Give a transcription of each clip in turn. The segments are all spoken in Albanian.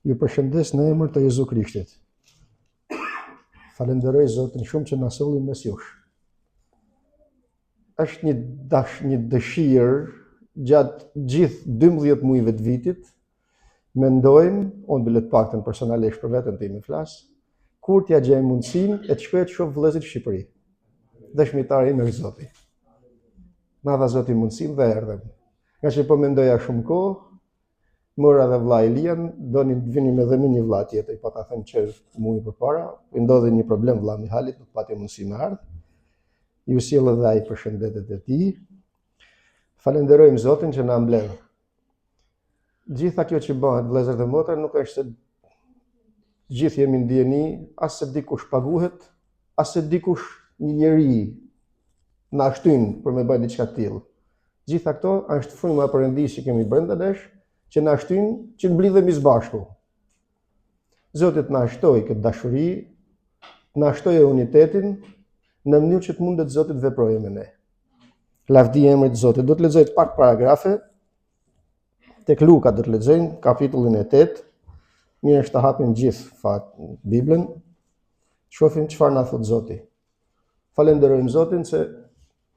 Ju përshëndes në emër të Jezu Krishtit. Falenderoj Zotin shumë që na solli mes jush. Është një dëshirë gjatë gjithë 12 muajve të vitit, mendojmë, unë bilet paktën personalisht për veten time flas, kur t'ja gjej mundësinë e të shkoj të shoh vëllezërit në Shqipëri. Dëshmitari im është Zoti. Na dha Zoti mundësinë dhe erdhëm. Nga që po mendoja shumë kohë, mëra dhe vlla Elian, donin të vinim edhe me një vlla tjetër, po ta them që muaj përpara, i ndodhi një problem vlla Mihalit, nuk pati mundësi me ardh. Ju sjell edhe ai përshëndetet e tij. Falenderojmë Zotin që na mbledh. Gjitha kjo që bëhet vëllezër dhe motra nuk është se gjithë jemi ndjeni, as se dikush paguhet, as se dikush një njeri na shtyn për me bëj diçka të tillë. Gjitha këto është fryma e Perëndisë që kemi brenda nesh, që na shtyn që të mblidhemi së bashku. Zoti të na shtoj këtë dashuri, na shtoj unitetin në mënyrë që të mundet Zoti të veprojë me ne. Lavdi emrit të Zotit. Do të lexoj pak paragrafe. Tek Luka do të lexojmë kapitullin e 8. Mirë është të hapim gjithë Biblën. Shohim çfarë na thot Zoti. Falenderojmë Zotin se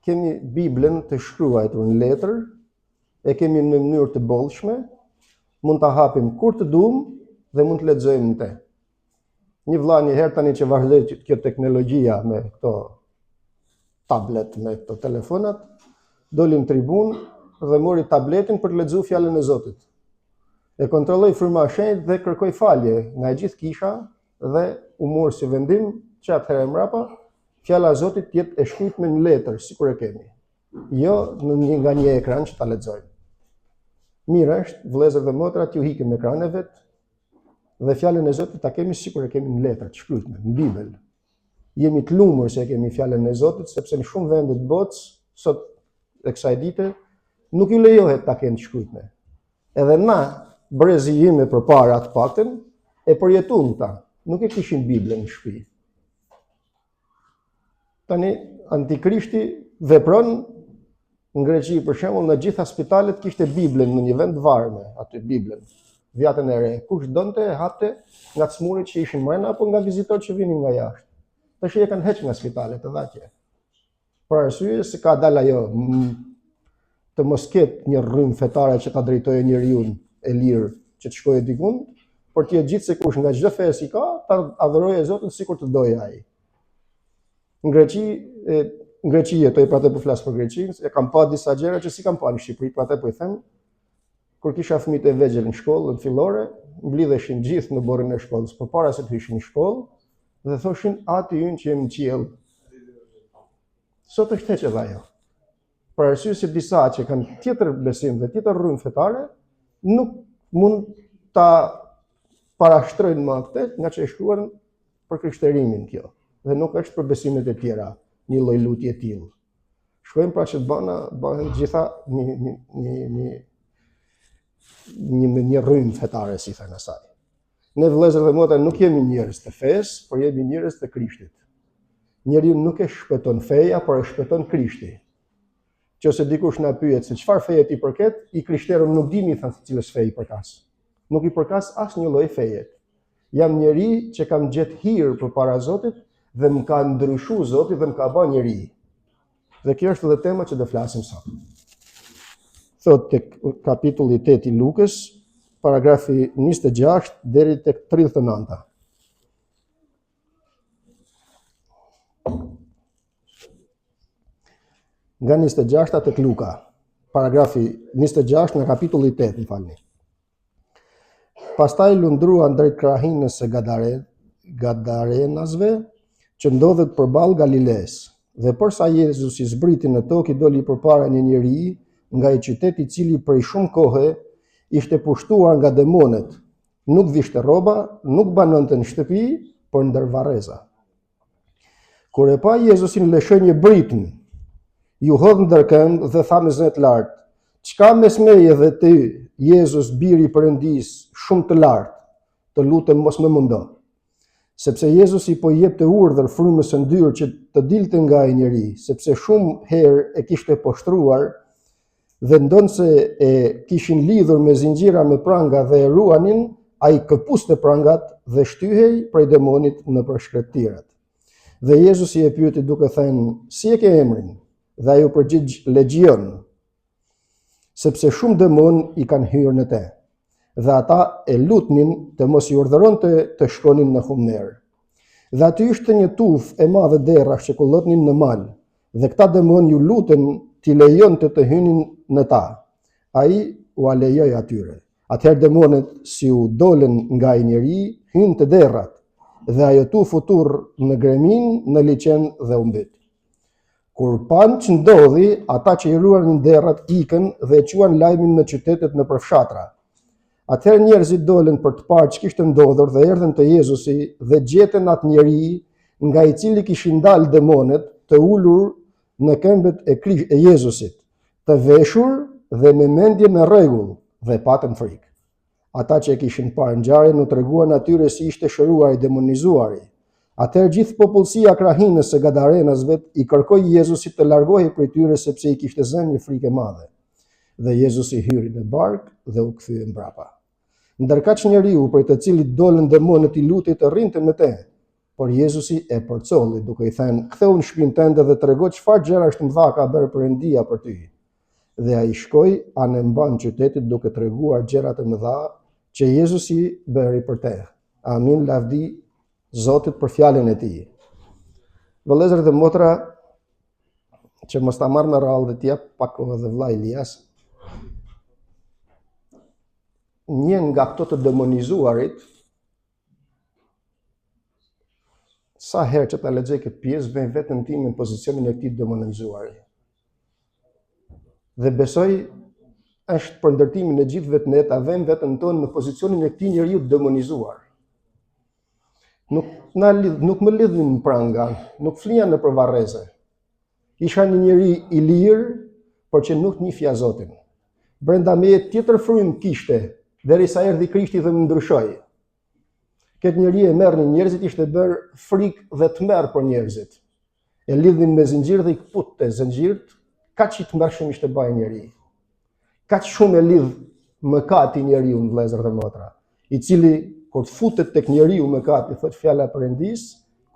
kemi Biblën të shkruar në letër, e kemi në mënyrë të bollshme, mund ta hapim kur të duam dhe mund të lexojmë te. Një vëlla një herë tani që vazhdoi kjo teknologjia me këto tablet, me këto telefonat, doli në tribunë dhe mori tabletin për të lexuar fjalën e Zotit. E kontrolloi fryma e shenjtë dhe kërkoi falje nga e gjithë kisha dhe u mor si vendim që atëherë mbrapa fjala e Zotit të jetë e shkruar në letër, sikur e kemi. Jo nga një ekran që ta lexojmë. Mirë është, vëllezër dhe motra, t'ju hikim ekranet vet dhe fjalën e Zotit ta kemi sikur e kemi në letër të shkruar në Bibël. Jemi të lumur se kemi fjalën e Zotit, sepse në shumë vende të botës sot e kësaj dite nuk i lejohet ta kenë të shkruar. Edhe na, brezi ime përpara të paktën, e përjetuam ta, nuk e kishin Biblën në shtëpi. Tani Antikrishti vepron në Greqi, për shembull, në gjitha spitalet kishte Biblën në një vend varme, aty Biblën, vjatën e re. Kush donte hapte nga çmurit që ishin mbrenda apo nga vizitorët që vinin nga jashtë. Tash e kanë hequr nga spitalet edhe atje. Për arsye se ka dalë ajo të mos ketë një rrymë fetare që ta drejtojë njeriu e lirë që të shkojë diku, por të jetë gjithsekush nga çdo fe si ka, ta adhurojë Zotin sikur të dojë ai. Në Greqi jetoj, pra të po flas për Greqinë, e kam pa disa gjëra që si kam pa në Shqipëri, pra të po i them, kur kisha fëmijët e vegjël në shkollë, në fillore, mblidheshin gjithë në borën e shkollës, përpara se të hyshin në shkollë, dhe thoshin ati ynë që jemi në qiell. Sot është heqë edhe ajo. Për arsye se disa që kanë tjetër besim dhe tjetër rrymë fetare, nuk mund ta parashtrojnë më atë nga që e shkruan për krishterimin kjo, dhe nuk është për besimet e tjera. Një lloj lutje e tillë. Shkojmë pra që bëhen gjitha një rrymë fetare, si thënë asaj. Ne vëllezër dhe motra nuk jemi njerëz të fesë, por jemi njerëz të Krishtit. Njeriu nuk e shpëton feja, por e shpëton Krishti. Nëse dikush na pyet se çfarë feje ti përket, i krishterët nuk dini thënë se cilës feje i përkas. Nuk i përkas asnjë lloj feje. Jam njeri që kam gjetë hir përpara Zotit, dhe më ka ndryshu Zoti dhe më ka bërë njeri. Dhe kjo është edhe tema që do flasim sot. Thot tek kapitulli 8 i Lukës, paragrafi 26 deri tek 39. Nga 26 tek Luka, paragrafi 26 në kapitulli 8, më falni. Pastaj lundruan drejt krahinës së Gadarenasve, që ndodhet përballë Galiles, dhe përsa Jezusi zbriti në tokë, doli përpara një njeri nga i qyteti, i cili prej shumë kohe ishte pushtuar nga demonet. Nuk vishte rroba, nuk banonte në shtëpi, por ndër varreza. Kur e pa Jezusin, lëshoi një britën, ju hodh ndër këmbë dhe tha me zë të lartë: "Çka mes meje dhe ty, Jezus, biri i Perëndis, shumë të lartë, të lutem mos më mundo." Sepse Jezusi po i jepte urdhër frymës së ndyrë që të dilte nga ai njeri, sepse shumë herë e kishte poshtruar dhe ndonse e kishin lidhur me zinxhira me pranga dhe e ruanin, ai këpuste prangat dhe shtyhej prej demonit në përshkrettirat. Dhe Jezusi e pyeti duke thënë, si e ke emrin? Dhe ai u përgjigj, Legion, sepse shumë demon i kanë hyrë në te. Dhe ata e lutnin të mos i urdhëronte të shkonin në humner. Dhe aty ishte një tufë e madhe derrash që kullotnin në mal, dhe këta demon ju lutën t'i lejonte të hynin në ta. Ai u alejoi atyre. Atëherë demonet si u dolën nga ai njeri, hynë të derrat, dhe ajo tufë u turr në gremin, në liçen dhe u mbyt. Kur panë që ndodhi, ata që i ruanin derrat ikën dhe e quan lajmin në qytetet në përfshatra. Atëherë njerëzit dolën për të parë ç'kishte ndodhur dhe erdhën te Jezusi dhe gjetën atë njeri nga i cili kishin dalë demonet të ulur në këmbët e Jezusit, të veshur dhe me mendje në rregull, dhe patën frikë. Ata që e kishin parë ngjarjen u treguan atyre si ishte shëruar i demonizuari. Atëherë gjithë popullsia krahinës së Gadarenasve i kërkoi Jezusit të largohej prej tyre sepse i kishte zënë një frikë e madhe. Dhe Jezusi hyri në barkë dhe u kthye mbrapa. Ndërkaq njeriu prej të cilit dolën demonët i luti të rrinte me te, por Jezusi e përcolli duke i thënë, ktheu në shtëpinë tënde dhe trego çfarë gjërash të mëdha ka bërë Perëndia për ty. Dhe ai shkoi anë mban qytetit duke treguar gjërat e mëdha që Jezusi bëri për te. Amin, lavdi Zotit për fjalën e tij. Vëllezër dhe motra, që mos ta marr me radhë dhe t'jap pak kohë dhe vllai Elias. Një nga këto të demonizuarit, sa herë që ta lexoj këtë pjesë, vjen vetëm tim në pozicionin e këtij demonizuari. Dhe besoj është për ndërtimin e gjithëve të ne ta vëmë veten tonë në pozicionin e këtij njeriu demonizuar. Nuk më lidhin pranga, nuk flija në përvarreze. Isha një njeri i lirë, por që nuk njihja Zotin. Brenda meje tjetër frymë kishte, derisa erdhi Krishti dhe më ndryshoi. Këtë njeri e merrnin njerëzit, ishte bërë frikë dhe tmerr për njerëzit. E lidhin me zinxhir dhe i kputte zinxhirt, kaq i tmerrshëm ishte bëj njeri. Kaq shumë e lidh mëkati njeriu, vëllezër dhe motra, i cili kur të futet tek njeriu mëkati, thot fjala e Perëndis,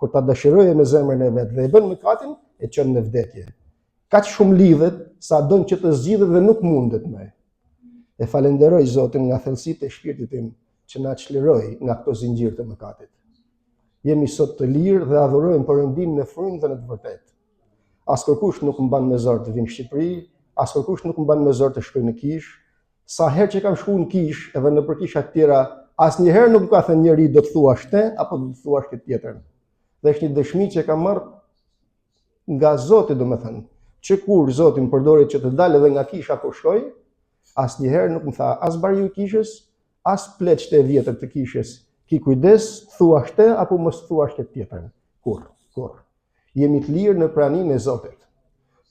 kur ta dëshirojë me zemrën e vet dhe e bën mëkatin, e çon në vdekje. Kaq shumë lidhet sa don që të zgjidhet dhe nuk mundet më. E falenderoj Zotin nga thellësitë e shpirtit tim që na çliroi nga këto zinxhir të mëkatit. Jemi sot të lirë dhe adhurojmë Perëndin në frymë dhe në të vërtetë. As kërkush nuk mban me zor të vinë në Shqipëri, as kërkush nuk mban me zor të shkojë në Kish. Sa herë që kam shkuar në Kish edhe në përkisha të tjera, asnjëherë nuk ka thënë njëri do të thuash te apo do të thuash këtë tjetrën. Dhe është një dëshmi që kam marrë nga Zoti, domethënë, që kur Zoti më përdori që të dalë edhe nga Kisha kur shkoj, asnjëherë nuk më tha as bariu i Kishës, as pleqtë e vjetër të Kishës, ki kujdes, thuash te apo mos thuash këtë tjetrën. Kur. Jemi të lirë në praninë e Zotit.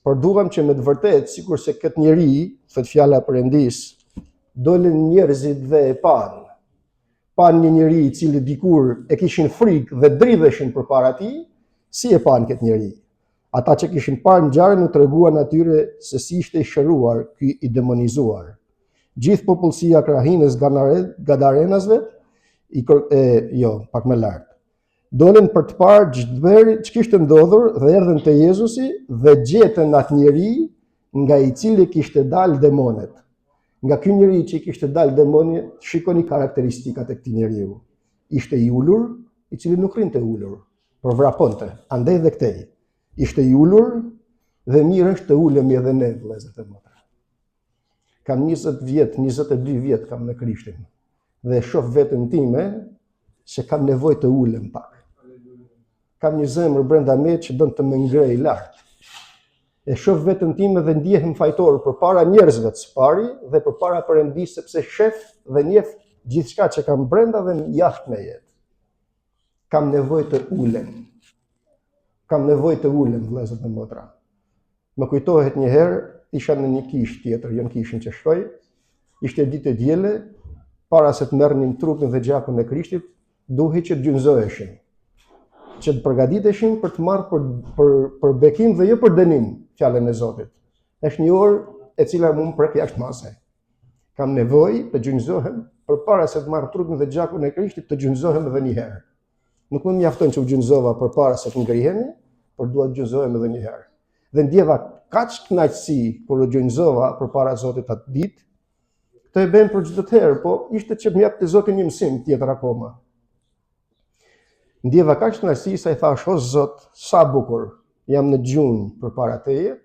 Por duam që me të vërtetë, sikur se këtë njeri, thot fjala e Perëndis, dolën njerëzit dhe e panë. Panë një njeri i cili dikur e kishin frikë dhe dridheshin përpara tij, si e panë këtë njeri. Ata që kishin parë ngjarjen u treguan atyre se si ishte i shëruar ky i demonizuar. Gjithë popullsia krahinës Gadarenasve, pak më lart, dolën për të parë ç'bëri, ç'kishte ndodhur dhe erdhën te Jezusi dhe gjetën atë njeri nga i cili kishte dalë demonet. Nga ky njeri që kishte dalë demoni, shikoni karakteristikat e këtij njeriu. Ishte i ulur, i cili nuk rrinte ulur, por vraponte, andaj dhe këtej. Ishte i ulur dhe mirë është të ulemi edhe ne, vëllezër dhe motra. Kam 20 vjet, 22 vjet kam në Krishtin dhe shoh veten time se kam nevojë të ulem pak. Kam një zemër brenda me që don të më ngrej lart. E shoh veten time dhe ndihem fajtor përpara njerëzve të së pari dhe përpara Perëndisë, sepse shef dhe njeh gjithçka që kam brenda dhe jashtë meje. Kam nevojë të ulem. Vëllezër dhe motra. Më kujtohet një herë, isha në një kishë tjetër, jo në kishën që shkoj, ishte ditë e diele, para se të merrnin trupin dhe gjakun e Krishtit, duhej që të gjunjëzoheshin, që të përgatiteshin për të marrë për bekim dhe jo për dënim fjalën e Zotit. Është një orë e cila më prek jashtë mase. Kam nevojë të gjunjëzohem përpara se të marr trupin dhe gjakun e Krishtit të gjunjëzohem edhe një herë. Nuk më mjafton që u gjunjëzova përpara se të ngrihemi, por dua të gjunjëzohem edhe një herë. Dhe ndjeva kaq kënaqësi kur u gjunjëzova përpara Zotit atë ditë. Këtë e bëjmë për çdo herë, po ishte që më japte Zoti një mësim tjetër akoma. Ndjeva kaq kënaqësi sa I thash, o Zot, sa bukur jam në gjunjë përpara Teje,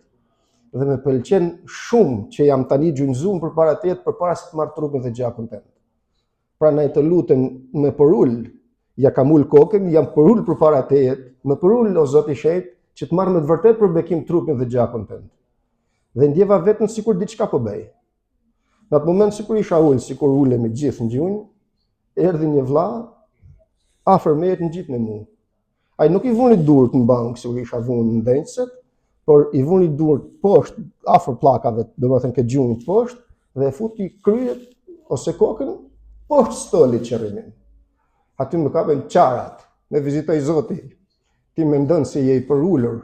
dhe më pëlqen shumë që jam tani gjunjëzuar përpara Teje përpara se të marr trupin dhe gjakun tënd. Prandaj të lutem më përul, ja kam ul kokën, jam përul përpara Teje, më përul o Zot I shenjtë që të marr me të vërtetë për bekim trupin dhe gjakun tënd. Dhe ndjeva vetëm sikur diçka po bëj. Në atë moment sikur isha ul, sikur ulemi gjithë në gjunjë, erdhi një vlla afër meje të ngjit me mua. Ai nuk I vuni durët në bankë sikur isha vunë në ndenjëset, por I vuni durët poshtë afër pllakave, domethënë ke gjunjë poshtë, dhe e futi kryet ose kokën poshtë stolit qërrimin. Aty më kapën qarat, me vizitoj Zoti. Ti mendon se je I përulur,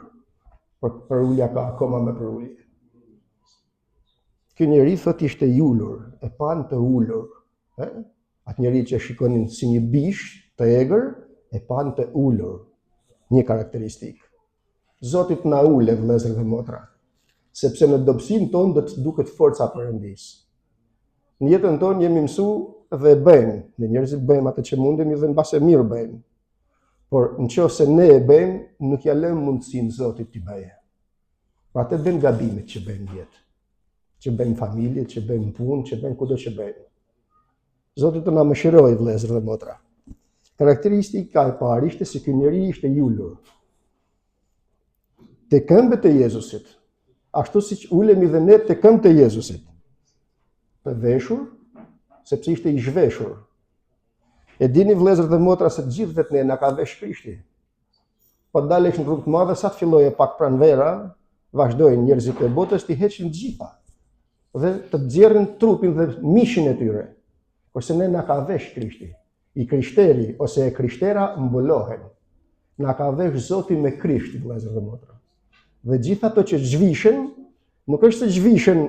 por përulja ka akoma me përulje. Ky njeri thot ishte I ulur, e pan të ulur. Atë njeri që shikonin si një bish të egër, e pan të ulur. Një karakteristikë. Zoti na ule vëllezër dhe motra, sepse në dobësinë tonë do të duket forca Perëndis. Në jetën tonë jemi mësuar dhe bëjmë, ne njerëzit bëjmë atë që mundemi dhe mbase mirë bëjmë. Por nëse ne e bëjmë, nuk ja lëm mundësinë Zotit t'i bëjë. Pra atë bën gabimet që bëjmë në jetë, që bëjmë familje, që bëjmë punë, që bëjmë kudo që bëjmë. Zoti të na mëshirojë vëllezër dhe motra. Karakteristika e parë ishte se ky njeri ishte I ulur. Te këmbët e Jezusit, ashtu siç ulemi dhe ne te këmbët e Jezusit. Të veshur, sepse ishte I zhveshur. E dini vëllezër dhe motra se të gjithë vetë ne na ka vesh Krishti. Po dalesh në rrugë të madhe, sa të filloje pak pranvera, vazhdojnë njerëzit e botës t'i heqin të gjitha dhe të nxjerrin trupin dhe mishin e tyre. Kurse ne na ka vesh Krishti. I krishteri ose e krishtera mbulohen. Na ka vesh Zoti me Krisht, vëllezër dhe motra. Dhe gjithë ato që zhvishen, nuk është se zhvishen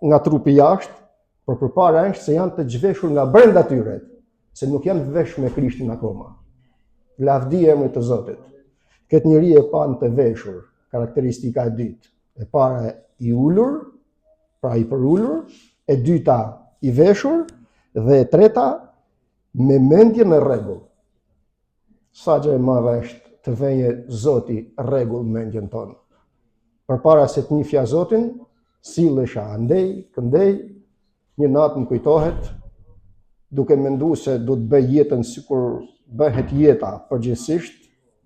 nga trupi jashtë, por përpara është se janë të zhveshur nga brenda tyre, se nuk janë vesh me Krishtin akoma. Lavdi emrit të Zotit. Këtë njeri e pan të veshur, karakteristika e dytë. E para I ulur, pra I përulur, e dyta I veshur, dhe e treta me mendje në rregull. Sa gjë e madhe është të vënë Zoti rregull mendjen tonë. Përpara se të njihja Zotin, sillesha andej, këndej, një natë më kujtohet, duke menduar se do të bëj jetën sikur bëhet jeta përgjithsisht,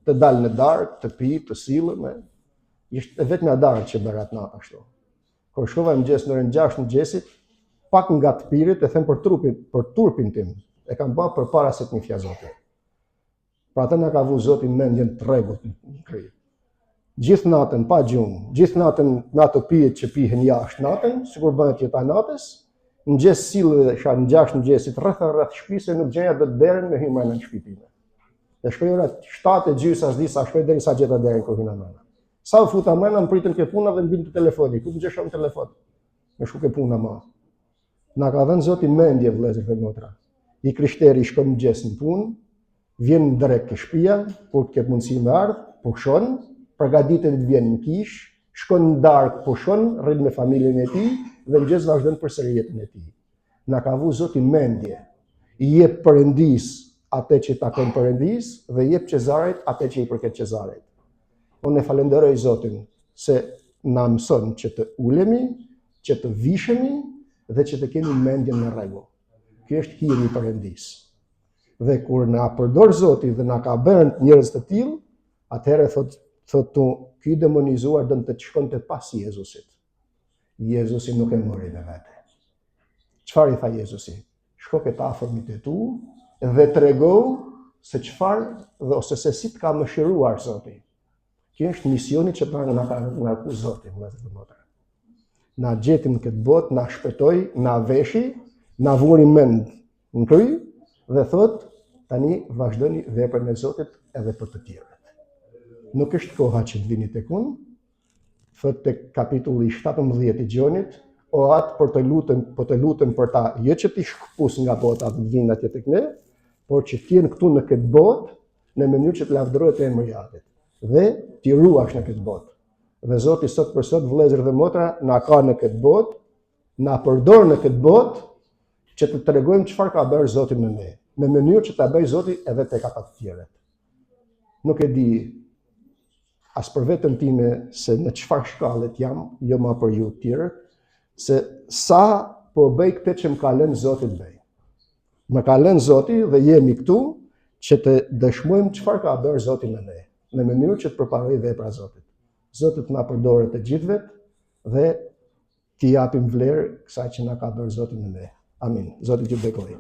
të dal në darkë, të pi, të sillem. Ishte vetëm në darkë që bëra atë natë ashtu. Kur shkova mëngjes në orën 6 mëngjesit, pak nga të pirit e them për turpin tim. E kam bërë përpara se të njihja Zotin. Pra atë na ka vu Zoti mendjen të rregullt në kry. Gjithë natën pa gjumë, gjithë natën në ato pijet që pihen jashtë natën, sikur bëhet jeta natës, mëngjes sillesha në 6 mëngjesit rreth shtëpisë nuk gjeja dot derën me hyrje në shtëpi time. Dhe shkoj ora 7:30 as di sa shkoj derisa gjeta derën kur hyna mëna. Sa u futa mëna më pritën ke puna dhe mbinte telefoni. Ku më në telefon? Me shku ke puna më. Na ka dhënë Zoti mendje vëllezër dhe motra. I krishteri shkon mëngjes në punë, vjen drejt ke shtëpia, kur të ketë mundësi me ardh, pushon, përgatitet të vjen në kish, shkon në darkë, pushon, rrin me familjen e tij dhe mëngjes vazhdon përsëri jetën e tij. Na ka vu Zoti mendje. I jep Perëndis atë që takon Perëndis dhe i jep Cezarit atë që I përket Cezarit. Unë e falenderoj Zotin se na mëson që të ulemi, që të vishemi dhe që të kemi mendjen në rregull. Ky është hiri I Perëndis. Dhe kur na përdor Zoti dhe na ka bërë njerëz të tillë, atëherë thotë ky demonizuar do të shkonte pas Jezusit. Jezusi nuk e mori me vete. Çfarë I tha Jezusi? Shko ke të afërmit e tu dhe tregou se çfarë dhe ose se si të ka mëshiruar Zoti. Kjo është misioni që na ka ngarku Zoti, vëllezër dhe motra. Na gjeti në këtë botë, na shpëtoi, na veshi, na vuri mend në kry dhe thot tani vazhdoni veprën e Zotit edhe për të tjerët. Nuk është koha që të vini tek unë, thot tek kapitulli 17 I Gjonit, o atë po të lutem për ta, jo që ti shkëpus nga bota të vinë atje tek ne, por që t'jenë këtu në këtë botë në mënyrë që të lavdërohet emri i Atit dhe t'i ruash në këtë botë. Dhe Zoti sot për sot, vëllezër dhe motra, na ka në këtë botë, na përdor në këtë botë që të tregojmë çfarë ka bërë Zoti në ne, në mënyrë që ta bëj Zoti edhe tek ata të tjerët. Nuk e di as për veten time se në çfarë shkallët jam, jo më për ju të tjerët, se sa po bëj këtë që më ka lënë Zoti të bëj. Më ka lënë Zoti dhe jemi këtu që të dëshmojmë çfarë ka bërë Zoti në ne, në mënyrë që të përparojë vepra e Zotit. Zoti të na përdoret të gjithëve dhe t'i japim vlerë kësaj që na ka bërë Zoti në ne. Amin. Zoti t'ju bekojë.